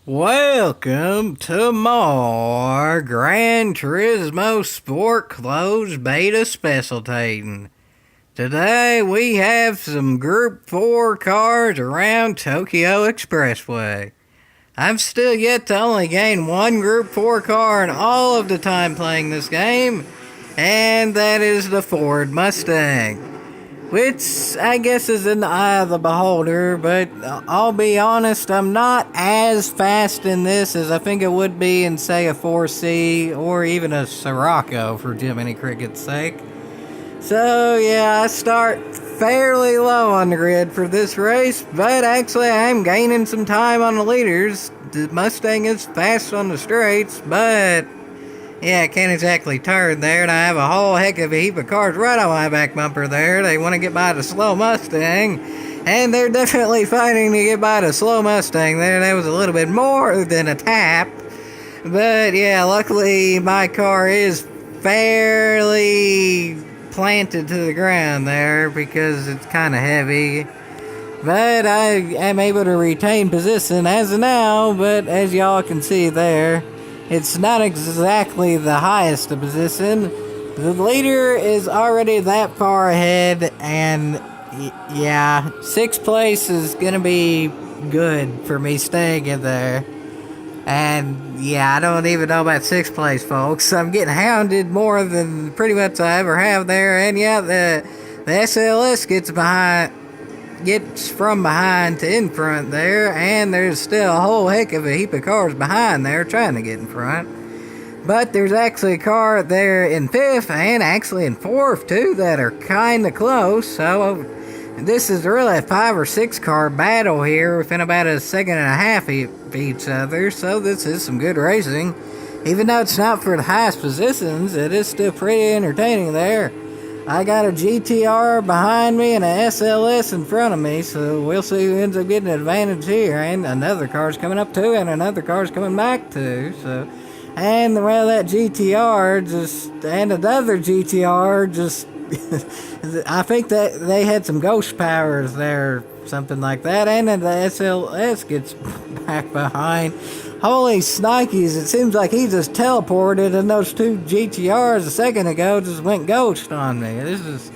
Welcome to more Gran Turismo Sport Closed Beta Specialtatin. Today we have some Group 4 cars around Tokyo Expressway. I've still yet to only gain one Group 4 car in all of the time playing this game, and that is the Ford Mustang. Which I guess is in the eye of the beholder, but I'll be honest, I'm not as fast in this as I think it would be in, say, a 4C or even a Sirocco, for Jiminy Cricket's sake. So, yeah, I start fairly low on the grid for this race, but actually I'm gaining some time on the leaders. The Mustang is fast on the straights, but yeah, I can't exactly turn there, and I have a whole heck of a heap of cars right on my back bumper there. They want to get by the slow Mustang, and they're definitely fighting to get by the slow Mustang there. That was a little bit more than a tap, but yeah, luckily my car is fairly planted to the ground there because it's kind of heavy. But I am able to retain position as of now, but as y'all can see there, it's not exactly the highest of position. The leader is already that far ahead, and yeah, 6th place is gonna be good for me staying in there. And yeah, I don't even know about 6th place, folks. I'm getting hounded more than pretty much I ever have there, and yeah, the SLS gets from behind to in front there, and there's still a whole heck of a heap of cars behind there trying to get in front. But there's actually a car there in 5th and actually in 4th too that are kind of close, so this is really a 5 or 6 car battle here within about a second and a half of each other, so this is some good racing. Even though it's not for the highest positions, it is still pretty entertaining there. I got a GTR behind me and a SLS in front of me, so we'll see who ends up getting an advantage here. And another car's coming up too, and another car's coming back too. So, and well, that GTR and another GTR I think that they had some ghost powers there, something like that. And then the SLS gets back behind. Holy snikes, it seems like he just teleported, and those two GTRs a second ago just went ghost on me. This is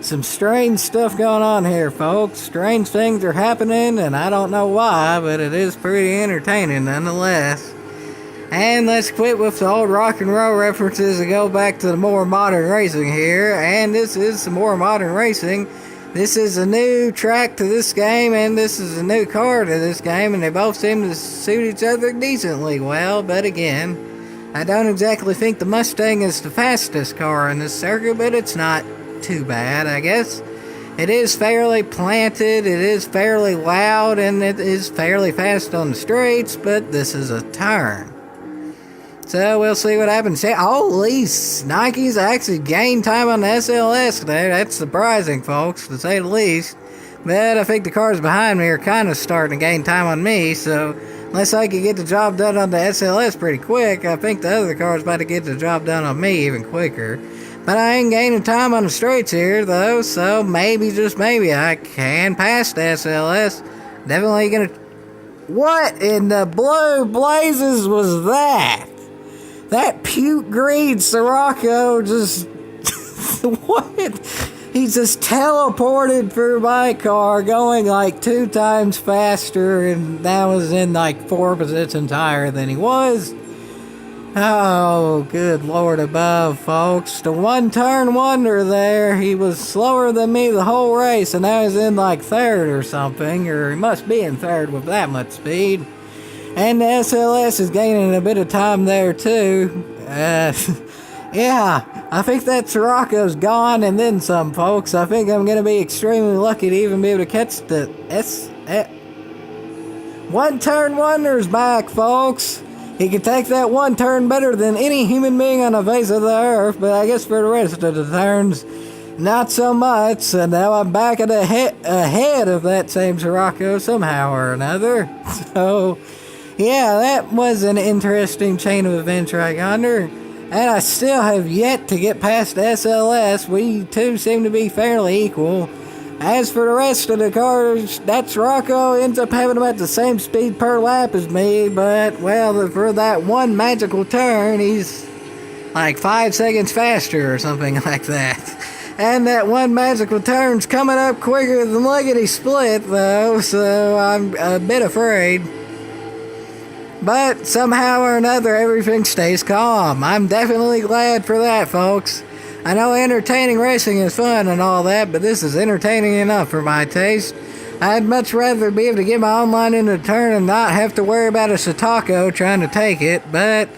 some strange stuff going on here, folks. Strange things are happening, and I don't know why, but it is pretty entertaining nonetheless. And let's quit with the old rock and roll references and go back to the more modern racing here. And this is some more modern racing. This is a new track to this game, and this is a new car to this game, and they both seem to suit each other decently well. But again, I don't exactly think the Mustang is the fastest car in this circuit, but it's not too bad, I guess. It is fairly planted, it is fairly loud, and it is fairly fast on the straights, but this is a turn. So we'll see what happens. Holy snikes, I actually gained time on the SLS there. That's surprising, folks, to say the least. But I think the cars behind me are kind of starting to gain time on me, so unless I can get the job done on the SLS pretty quick, I think the other car's about to get the job done on me even quicker. But I ain't gaining time on the straights here, though, so maybe, just maybe, I can pass the SLS. Definitely gonna... What in the blue blazes was that? That puke green Sirocco just... What? He just teleported through my car going like 2 times faster, and that was in like 4 positions higher than he was. Oh, good Lord above, folks. The one-turn wonder there. He was slower than me the whole race, and now he's in like 3rd or something, or he must be in 3rd with that much speed. And the SLS is gaining a bit of time there, too. Yeah, I think that Sirocco's gone and then some, folks. I think I'm going to be extremely lucky to even be able to catch the One-turn wonder's back, folks. He can take that one turn better than any human being on the face of the earth, but I guess for the rest of the turns, not so much. So now I'm back at ahead of that same Sirocco somehow or another. So... yeah, that was an interesting chain of events right yonder. And I still have yet to get past SLS. We two seem to be fairly equal. As for the rest of the cars, that's Rocco ends up having about the same speed per lap as me, but, well, for that one magical turn, he's like 5 seconds faster or something like that. And that one magical turn's coming up quicker than Lickety Split, though, so I'm a bit afraid. But somehow or another, everything stays calm. I'm definitely glad for that, folks. I know entertaining racing is fun and all that, but this is entertaining enough for my taste. I'd much rather be able to get my online into the turn and not have to worry about a Satako trying to take it, but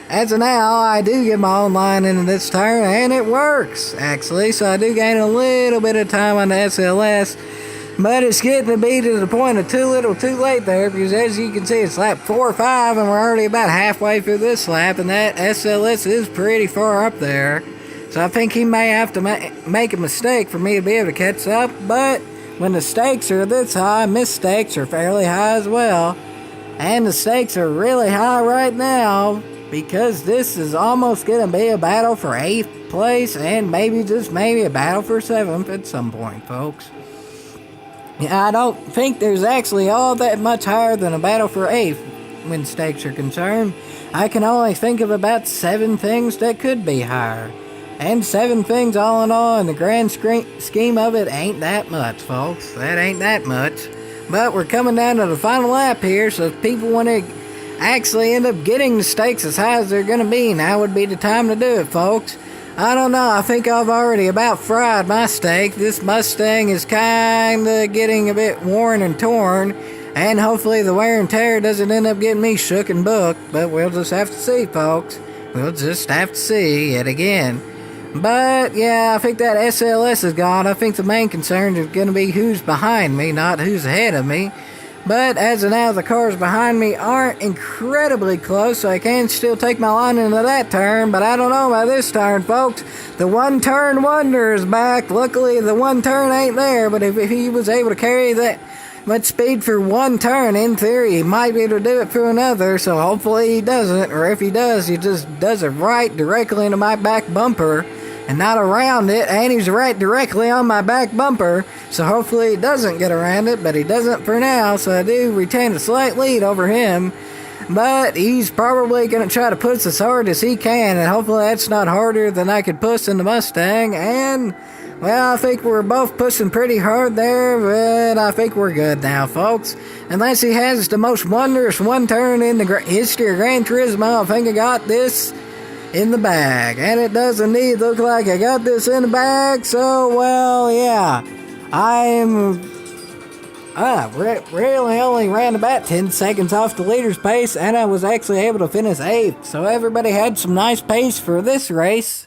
as of now, I do get my online into this turn, and it works, actually, so I do gain a little bit of time on the SLS, but it's getting to be to the point of too little too late there, because as you can see, it's lap 4 or 5, and we're already about halfway through this lap, and that SLS is pretty far up there, so I think he may have to make a mistake for me to be able to catch up, but when the stakes are this high, mistakes are fairly high as well, and the stakes are really high right now, because this is almost going to be a battle for 8th place and maybe just maybe a battle for 7th at some point, folks. Yeah, I don't think there's actually all that much higher than a battle for 8th when stakes are concerned. I can only think of about 7 things that could be higher. And 7 things all in all in the grand scheme of it ain't that much, folks. That ain't that much. But we're coming down to the final lap here, so if people want to actually end up getting the stakes as high as they're going to be, now would be the time to do it, folks. I don't know, I think I've already about fried my steak. This Mustang is kinda getting a bit worn and torn, and hopefully the wear and tear doesn't end up getting me shook and booked, but we'll just have to see, folks. We'll just have to see yet again. But yeah, I think that SLS is gone. I think the main concern is going to be who's behind me, not who's ahead of me. But as of now, the cars behind me aren't incredibly close, so I can still take my line into that turn, but I don't know about this turn, folks. The one-turn wonder is back. Luckily, the one turn ain't there, but if he was able to carry that much speed for one turn, in theory, he might be able to do it for another, so hopefully he doesn't, or if he does, he just does it right directly into my back bumper, and not around it, and he's right directly on my back bumper, so hopefully he doesn't get around it, but he doesn't for now, so I do retain a slight lead over him, but he's probably going to try to push as hard as he can, and hopefully that's not harder than I could push in the Mustang, and, well, I think we're both pushing pretty hard there, but I think we're good now, folks. Unless he has the most wondrous one turn in the history of Gran Turismo, I think I got this in the bag, and it does indeed look like I got this in the bag, so, well, yeah, I'm really only ran about 10 seconds off the leader's pace, and I was actually able to finish 8th, so everybody had some nice pace for this race,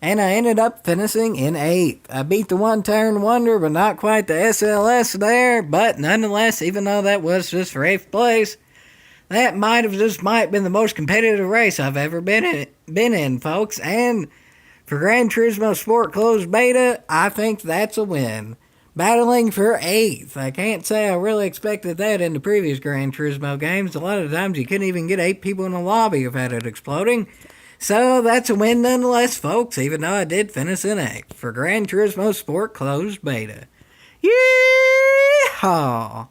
and I ended up finishing in 8th. I beat the one-turn wonder, but not quite the SLS there, but nonetheless, even though that was just for 8th place, that might have been the most competitive race I've ever been in, folks. And for Gran Turismo Sport Closed Beta, I think that's a win. Battling for 8th. I can't say I really expected that in the previous Gran Turismo games. A lot of times you couldn't even get 8 people in the lobby without it exploding. So that's a win nonetheless, folks, even though I did finish in 8th for Gran Turismo Sport Closed Beta. Yeehaw!